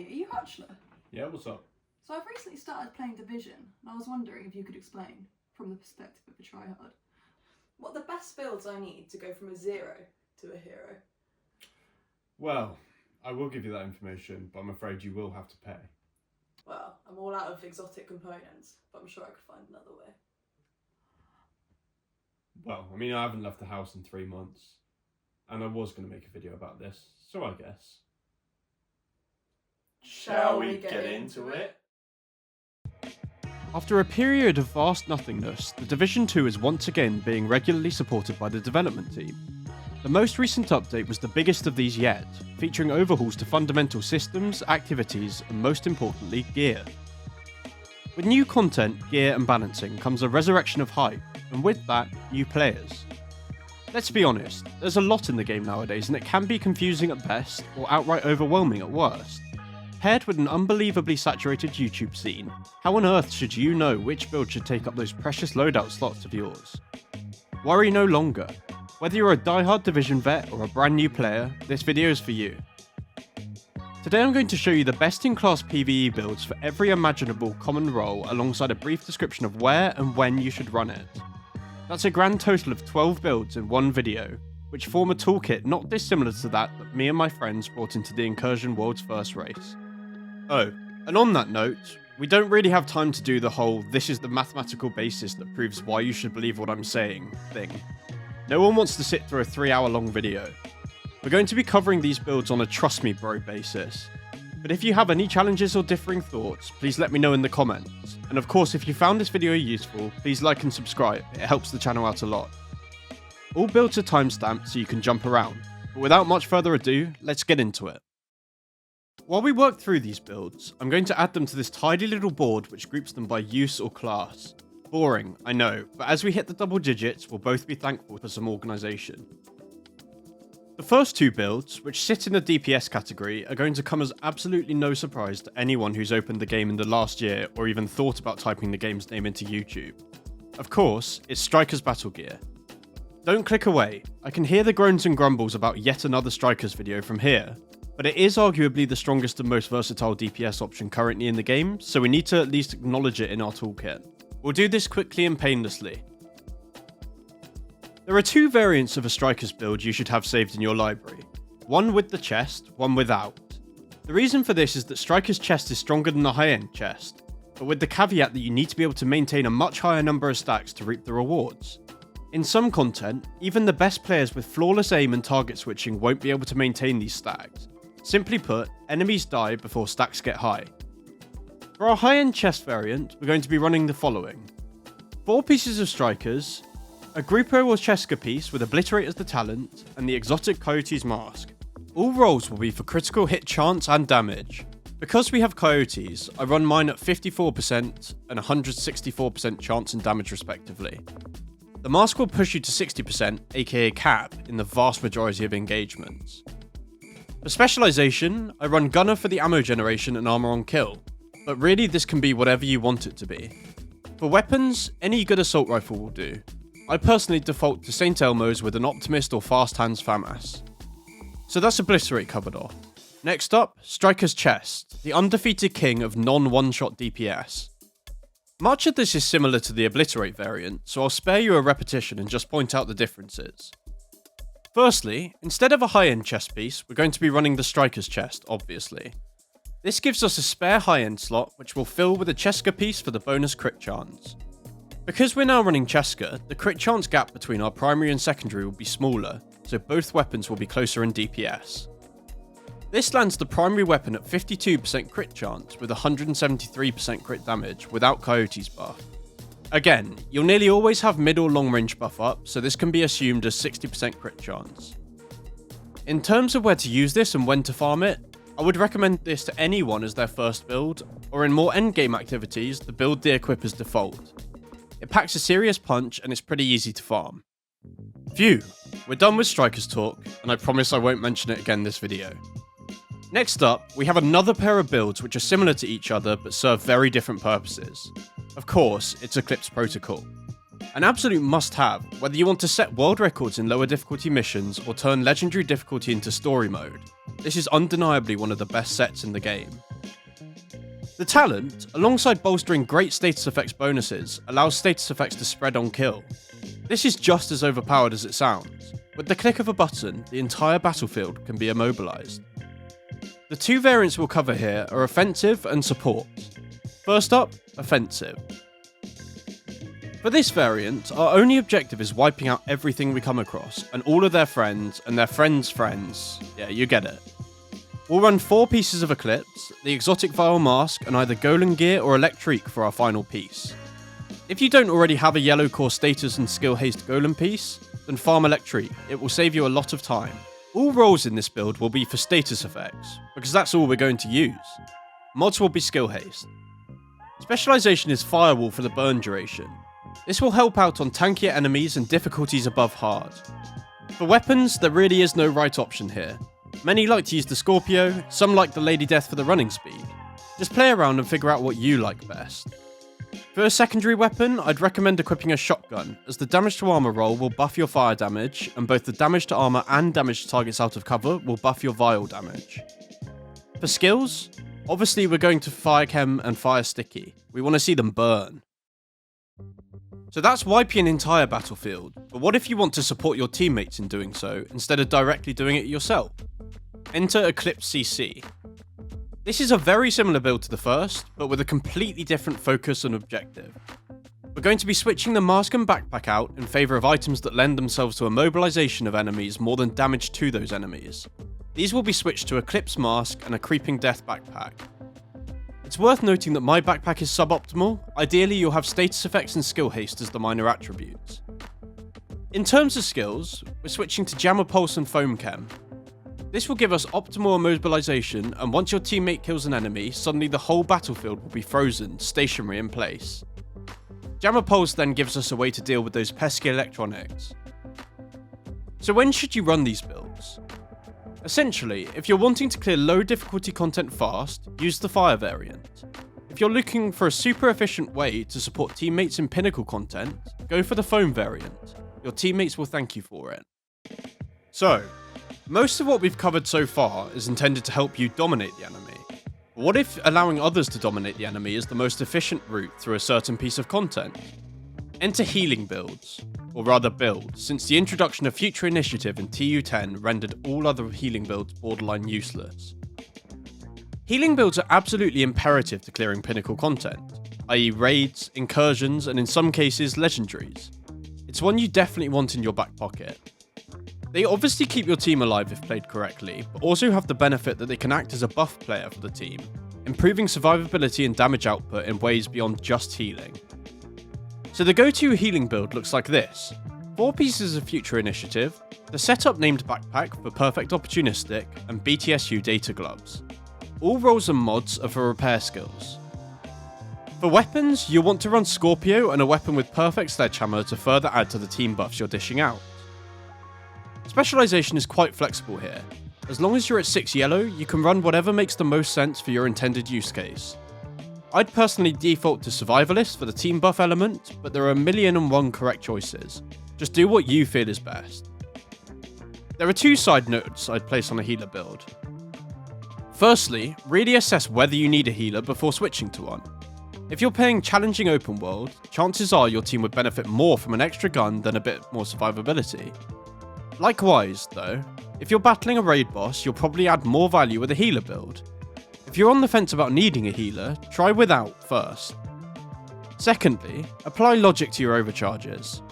Hey, are you Hutchler? Yeah, what's up? So I've recently started playing Division, and I was wondering if you could explain, from the perspective of a tryhard, what are the best builds I need to go from a 0 to a hero? Well, I will give you that information, but I'm afraid you will have to pay. Well, I'm all out of exotic components, but I'm sure I could find another way. Well, I mean, I haven't left the house in 3 months, and I was going to make a video about this, so I guess. Shall we get into it? After a period of vast nothingness, The Division 2 is once again being regularly supported by the development team. The most recent update was the biggest of these yet, featuring overhauls to fundamental systems, activities, and most importantly, gear. With new content, gear, and balancing comes a resurrection of hype, and with that, new players. Let's be honest, there's a lot in the game nowadays and it can be confusing at best, or outright overwhelming at worst. Paired with an unbelievably saturated YouTube scene, how on earth should you know which build should take up those precious loadout slots of yours? Worry no longer. Whether you're a diehard Division vet or a brand new player, this video is for you. Today I'm going to show you the best in class PvE builds for every imaginable common role alongside a brief description of where and when you should run it. That's a grand total of 12 builds in one video, which form a toolkit not dissimilar to that me and my friends brought into the Incursion World's first race. Oh, and on that note, we don't really have time to do the whole "this is the mathematical basis that proves why you should believe what I'm saying" thing. No one wants to sit through a 3-hour long video. We're going to be covering these builds on a trust me bro basis. But if you have any challenges or differing thoughts, please let me know in the comments. And of course, if you found this video useful, please like and subscribe, it helps the channel out a lot. All builds are timestamped so you can jump around, but without much further ado, let's get into it. While we work through these builds, I'm going to add them to this tidy little board which groups them by use or class. Boring, I know, but as we hit the double digits, we'll both be thankful for some organisation. The first two builds, which sit in the DPS category, are going to come as absolutely no surprise to anyone who's opened the game in the last year or even thought about typing the game's name into YouTube. Of course, it's Striker's Battle Gear. Don't click away, I can hear the groans and grumbles about yet another Strikers video from here, but it is arguably the strongest and most versatile DPS option currently in the game, so we need to at least acknowledge it in our toolkit. We'll do this quickly and painlessly. There are two variants of a Striker's build you should have saved in your library. One with the chest, one without. The reason for this is that Striker's chest is stronger than the high-end chest, but with the caveat that you need to be able to maintain a much higher number of stacks to reap the rewards. In some content, even the best players with flawless aim and target switching won't be able to maintain these stacks. Simply put, enemies die before stacks get high. For our high-end chest variant, we're going to be running the following. 4 pieces of Strikers, a Grupo or Cheska piece with Obliterate as the talent, and the exotic Coyote's mask. All rolls will be for critical hit chance and damage. Because we have Coyotes, I run mine at 54% and 164% chance and damage respectively. The mask will push you to 60%, aka cap, in the vast majority of engagements. For specialisation, I run Gunner for the ammo generation and armour on kill, but really this can be whatever you want it to be. For weapons, any good assault rifle will do. I personally default to St. Elmo's with an Optimist or Fast Hands FAMAS. So that's Obliterate covered off. Next up, Striker's Chest, the undefeated king of non-one-shot DPS. Much of this is similar to the Obliterate variant, so I'll spare you a repetition and just point out the differences. Firstly, instead of a high-end chest piece, we're going to be running the Striker's Chest, obviously. This gives us a spare high-end slot, which we'll fill with a Cheska piece for the bonus crit chance. Because we're now running Cheska, the crit chance gap between our primary and secondary will be smaller, so both weapons will be closer in DPS. This lands the primary weapon at 52% crit chance with 173% crit damage without Coyote's buff. Again, you'll nearly always have mid or long range buff up, so this can be assumed as 60% crit chance. In terms of where to use this and when to farm it, I would recommend this to anyone as their first build, or in more endgame activities, the build the equip as default. It packs a serious punch and it's pretty easy to farm. Phew, we're done with Strikers talk, and I promise I won't mention it again this video. Next up, we have another pair of builds which are similar to each other but serve very different purposes. Of course, it's Eclipse Protocol. An absolute must-have, whether you want to set world records in lower difficulty missions or turn legendary difficulty into story mode. This is undeniably one of the best sets in the game. The talent, alongside bolstering great status effects bonuses, allows status effects to spread on kill. This is just as overpowered as it sounds. With the click of a button, the entire battlefield can be immobilized. The two variants we'll cover here are offensive and support. First up, offensive. For this variant, our only objective is wiping out everything we come across, and all of their friends, and their friends' friends. Yeah, you get it. We'll run 4 pieces of Eclipse, the exotic Vial Mask, and either Golem Gear or Electrique for our final piece. If you don't already have a yellow core status and skill haste Golem piece, then farm Electrique, it will save you a lot of time. All rolls in this build will be for status effects, because that's all we're going to use. Mods will be skill haste. Specialization is Firewall for the burn duration. This will help out on tankier enemies and difficulties above hard. For weapons, there really is no right option here. Many like to use the Scorpio, some like the Lady Death for the running speed. Just play around and figure out what you like best. For a secondary weapon, I'd recommend equipping a shotgun, as the damage to armor roll will buff your fire damage, and both the damage to armor and damage to targets out of cover will buff your vial damage. For skills, obviously we're going to Fire Chem and Fire Sticky. We want to see them burn. So that's wiping an entire battlefield, but what if you want to support your teammates in doing so, instead of directly doing it yourself? Enter Eclipse CC. This is a very similar build to the first, but with a completely different focus and objective. We're going to be switching the mask and backpack out in favour of items that lend themselves to immobilization of enemies more than damage to those enemies. These will be switched to Eclipse Mask and a Creeping Death backpack. It's worth noting that my backpack is suboptimal. Ideally, you'll have status effects and skill haste as the minor attributes. In terms of skills, we're switching to Jammer Pulse and Foam Chem. This will give us optimal immobilization, and once your teammate kills an enemy, suddenly the whole battlefield will be frozen, stationary in place. Jammer Pulse then gives us a way to deal with those pesky electronics. So when should you run these builds? Essentially, if you're wanting to clear low difficulty content fast, use the Fire variant. If you're looking for a super efficient way to support teammates in Pinnacle content, go for the Foam variant. Your teammates will thank you for it. So, most of what we've covered so far is intended to help you dominate the enemy. But what if allowing others to dominate the enemy is the most efficient route through a certain piece of content? Enter healing builds, or rather builds, since the introduction of Future Initiative in TU10 rendered all other healing builds borderline useless. Healing builds are absolutely imperative to clearing Pinnacle content, i.e. raids, incursions, and in some cases legendaries. It's one you definitely want in your back pocket. They obviously keep your team alive if played correctly, but also have the benefit that they can act as a buff player for the team, improving survivability and damage output in ways beyond just healing. So the go-to healing build looks like this: 4 pieces of Future Initiative, the setup named Backpack for Perfect Opportunistic, and BTSU Data Gloves. All rolls and mods are for repair skills. For weapons, you'll want to run Scorpio and a weapon with Perfect Sledgehammer to further add to the team buffs you're dishing out. Specialization is quite flexible here. As long as you're at 6 yellow, you can run whatever makes the most sense for your intended use case. I'd personally default to Survivalist for the team buff element, but there are 1,000,001 correct choices. Just do what you feel is best. There are 2 side notes I'd place on a healer build. Firstly, really assess whether you need a healer before switching to one. If you're playing challenging open world, chances are your team would benefit more from an extra gun than a bit more survivability. Likewise, though, if you're battling a raid boss, you'll probably add more value with a healer build. If you're on the fence about needing a healer, try without first. Secondly, apply logic to your overcharges.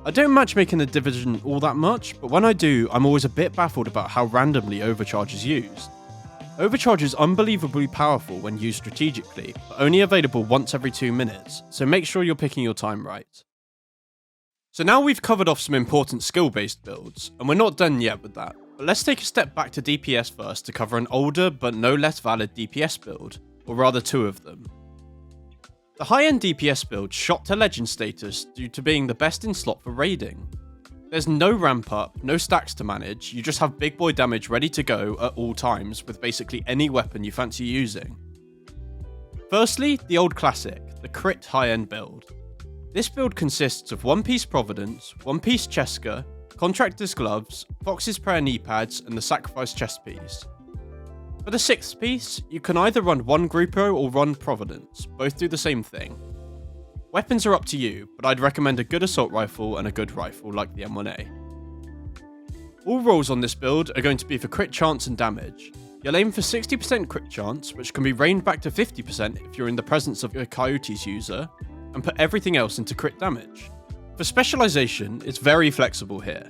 I don't matchmake in the Division all that much, but when I do, I'm always a bit baffled about how randomly overcharge is used. Overcharge is unbelievably powerful when used strategically, but only available once every 2 minutes, so make sure you're picking your time right. So now we've covered off some important skill-based builds, and we're not done yet with that, but let's take a step back to DPS first to cover an older but no less valid DPS build, or rather 2 of them. The high-end DPS build shot to legend status due to being the best in slot for raiding. There's no ramp up, no stacks to manage, you just have big boy damage ready to go at all times with basically any weapon you fancy using. Firstly, the old classic, the crit high-end build. This build consists of 1 piece Providence, 1 piece Cheska, Contractor's Gloves, Fox's Prayer knee pads, and the Sacrifice chest piece. For the 6th piece, you can either run one Grupo or run Providence, both do the same thing. Weapons are up to you, but I'd recommend a good assault rifle and a good rifle like the M1A. All rolls on this build are going to be for crit chance and damage. You'll aim for 60% crit chance, which can be reined back to 50% if you're in the presence of a Coyotes user, and put everything else into crit damage. For specialization, it's very flexible here.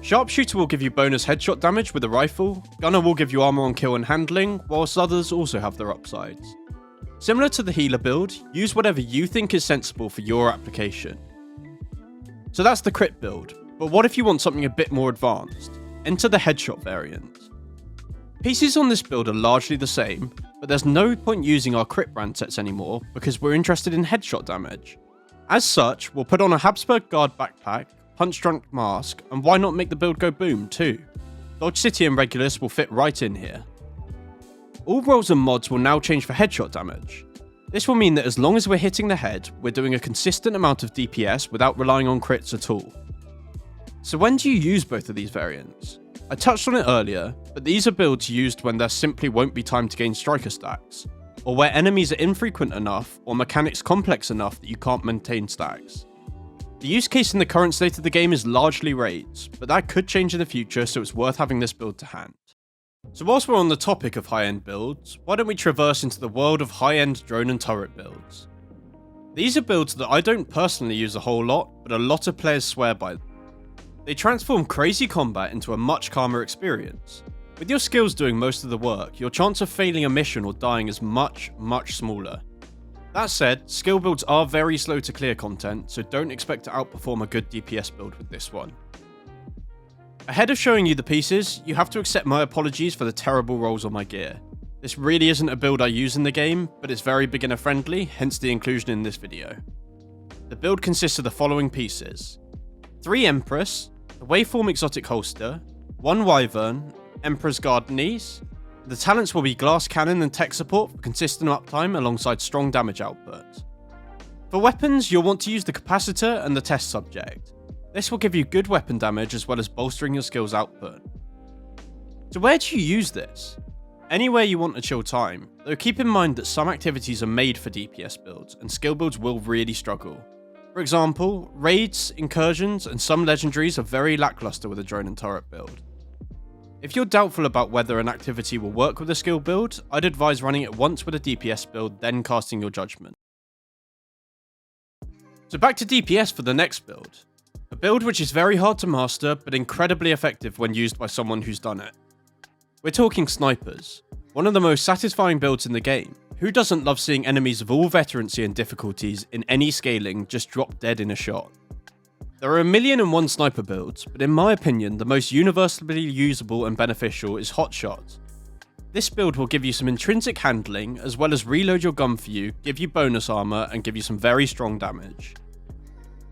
Sharpshooter will give you bonus headshot damage with a rifle, Gunner will give you armor on kill and handling, whilst others also have their upsides. Similar to the healer build, use whatever you think is sensible for your application. So that's the crit build, but what if you want something a bit more advanced? Enter the headshot variant. Pieces on this build are largely the same, but there's no point using our crit brand sets anymore because we're interested in headshot damage. As such, we'll put on a Habsburg Guard backpack, Punch Drunk mask, and why not make the build go boom too? Dodge City and Regulus will fit right in here. All rolls and mods will now change for headshot damage. This will mean that as long as we're hitting the head, we're doing a consistent amount of DPS without relying on crits at all. So when do you use both of these variants? I touched on it earlier, but these are builds used when there simply won't be time to gain striker stacks, or where enemies are infrequent enough or mechanics complex enough that you can't maintain stacks. The use case in the current state of the game is largely raids, but that could change in the future, so it's worth having this build to hand. So whilst we're on the topic of high-end builds, why don't we traverse into the world of high-end drone and turret builds. These are builds that I don't personally use a whole lot, but a lot of players swear by them. They transform crazy combat into a much calmer experience. With your skills doing most of the work, your chance of failing a mission or dying is much smaller. That said, skill builds are very slow to clear content, so don't expect to outperform a good DPS build with this one. Ahead of showing you the pieces, you have to accept my apologies for the terrible rolls on my gear. This really isn't a build I use in the game, but it's very beginner friendly, hence the inclusion in this video. The build consists of the following pieces: 3 Empress, the Waveform Exotic Holster, 1 Wyvern, Emperor's Guard Knees. The talents will be Glass Cannon and Tech Support for consistent uptime alongside strong damage output. For weapons, you'll want to use the Capacitor and the Test Subject. This will give you good weapon damage as well as bolstering your skills output. So where do you use this? Anywhere you want to chill time, though keep in mind that some activities are made for DPS builds and skill builds will really struggle. For example, raids, incursions, and some legendaries are very lackluster with a drone and turret build. If you're doubtful about whether an activity will work with a skill build, I'd advise running it once with a DPS build, then casting your judgment. So back to DPS for the next build. A build which is very hard to master, but incredibly effective when used by someone who's done it. We're talking snipers, one of the most satisfying builds in the game. Who doesn't love seeing enemies of all veterancy and difficulties in any scaling just drop dead in a shot? There are 1,000,001 sniper builds, but in my opinion, the most universally usable and beneficial is Hotshot. This build will give you some intrinsic handling, as well as reload your gun for you, give you bonus armor, and give you some very strong damage.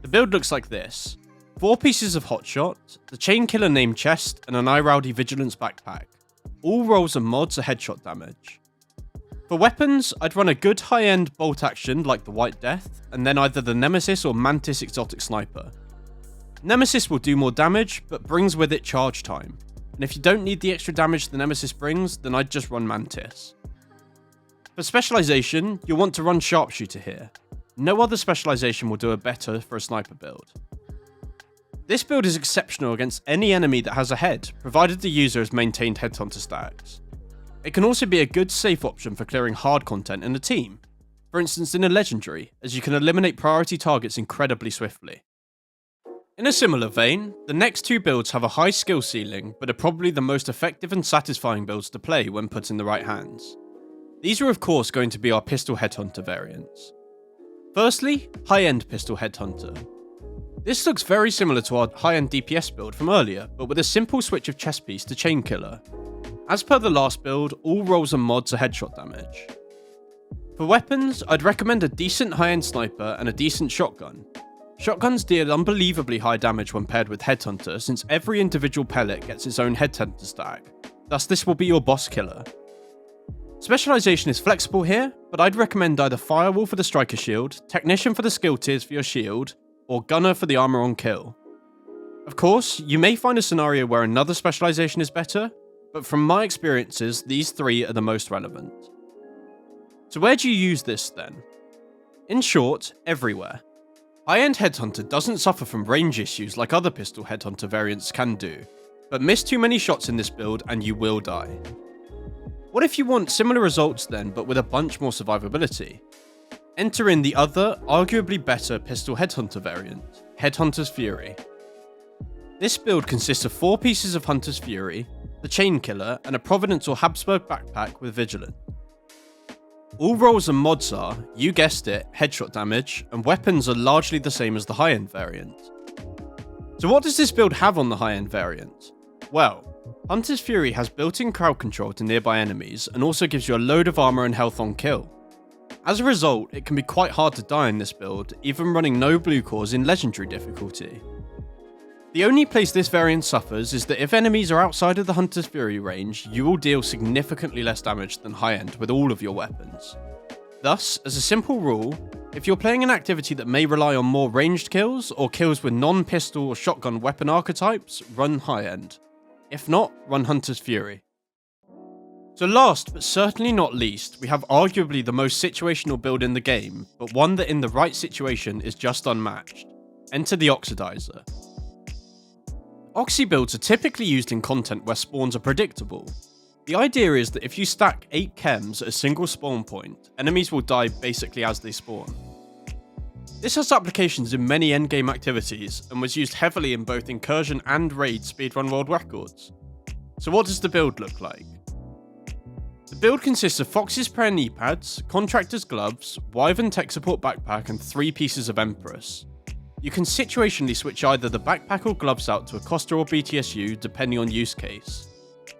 The build looks like this: 4 pieces of Hotshot, the Chain Killer name chest, and an iRowdy Vigilance backpack. All rolls and mods are headshot damage. For weapons, I'd run a good high-end bolt action like the White Death, and then either the Nemesis or Mantis Exotic Sniper. Nemesis will do more damage, but brings with it charge time, and if you don't need the extra damage the Nemesis brings, then I'd just run Mantis. For specialization, you'll want to run Sharpshooter here. No other specialization will do it better for a sniper build. This build is exceptional against any enemy that has a head, provided the user has maintained Headhunter stacks. It can also be a good safe option for clearing hard content in a team, for instance in a legendary, as you can eliminate priority targets incredibly swiftly. In a similar vein, the next 2 builds have a high skill ceiling, but are probably the most effective and satisfying builds to play when put in the right hands. These are of course going to be our Pistol Headhunter variants. Firstly, high-end Pistol Headhunter. This looks very similar to our high-end DPS build from earlier, but with a simple switch of chest piece to Chain Killer. As per the last build, all rolls and mods are headshot damage. For weapons, I'd recommend a decent high-end sniper and a decent shotgun. Shotguns deal unbelievably high damage when paired with Headhunter, since every individual pellet gets its own Headhunter stack, thus this will be your boss killer. Specialization is flexible here, but I'd recommend either Firewall for the striker shield, Technician for the skill tiers for your shield, or Gunner for the armor on kill. Of course, you may find a scenario where another specialization is better, but from my experiences, these 3 are the most relevant. So where do you use this then? In short, everywhere. High-end Headhunter doesn't suffer from range issues like other pistol Headhunter variants can do, but miss too many shots in this build and you will die. What if you want similar results then, but with a bunch more survivability? Enter in the other, arguably better pistol Headhunter variant, Headhunter's Fury. This build consists of 4 pieces of Hunter's Fury, the Chain Killer, and a Providence or Habsburg backpack with Vigilant. All rolls and mods are, you guessed it, headshot damage, and weapons are largely the same as the high-end variant. So what does this build have on the high-end variant? Well, Hunter's Fury has built-in crowd control to nearby enemies and also gives you a load of armor and health on kill. As a result, it can be quite hard to die in this build, even running no blue cores in legendary difficulty. The only place this variant suffers is that if enemies are outside of the Hunter's Fury range, you will deal significantly less damage than high-end with all of your weapons. Thus, as a simple rule, if you're playing an activity that may rely on more ranged kills, or kills with non-pistol or shotgun weapon archetypes, run high-end. If not, run Hunter's Fury. So last, but certainly not least, we have arguably the most situational build in the game, but one that in the right situation is just unmatched. Enter the Oxidiser. Oxy builds are typically used in content where spawns are predictable. The idea is that if you stack 8 chems at a single spawn point, enemies will die basically as they spawn. This has applications in many endgame activities, and was used heavily in both Incursion and Raid speedrun world records. So what does the build look like? The build consists of Fox's Prayer knee pads, Contractor's gloves, Wyvern tech support backpack, and 3 pieces of Empress. You can situationally switch either the backpack or gloves out to Acosta or BTSU depending on use case.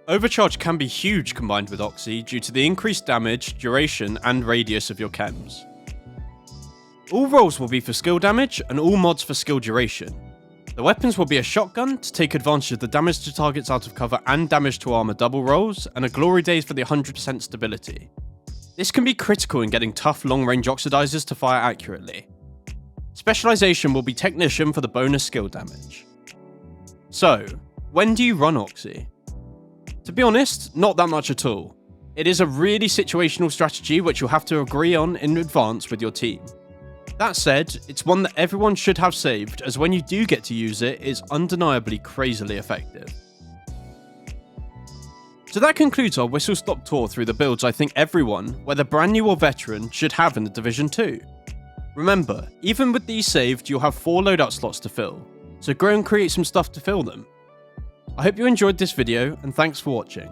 Overcharge can be huge combined with Oxy due to the increased damage, duration, and radius of your chems. All rolls will be for skill damage and all mods for skill duration. The weapons will be a shotgun to take advantage of the damage to targets out of cover and damage to armor double rolls, and a glory days for the 100% stability. This can be critical in getting tough long range Oxidizers to fire accurately. Specialization will be Technician for the bonus skill damage. So, when do you run Oxy? To be honest, not that much at all. It is a really situational strategy which you'll have to agree on in advance with your team. That said, it's one that everyone should have saved, as when you do get to use it, it's undeniably crazily effective. So that concludes our whistle-stop tour through the builds I think everyone, whether brand new or veteran, should have in the Division 2. Remember, even with these saved, you'll have 4 loadout slots to fill, so grow and create some stuff to fill them. I hope you enjoyed this video, and thanks for watching.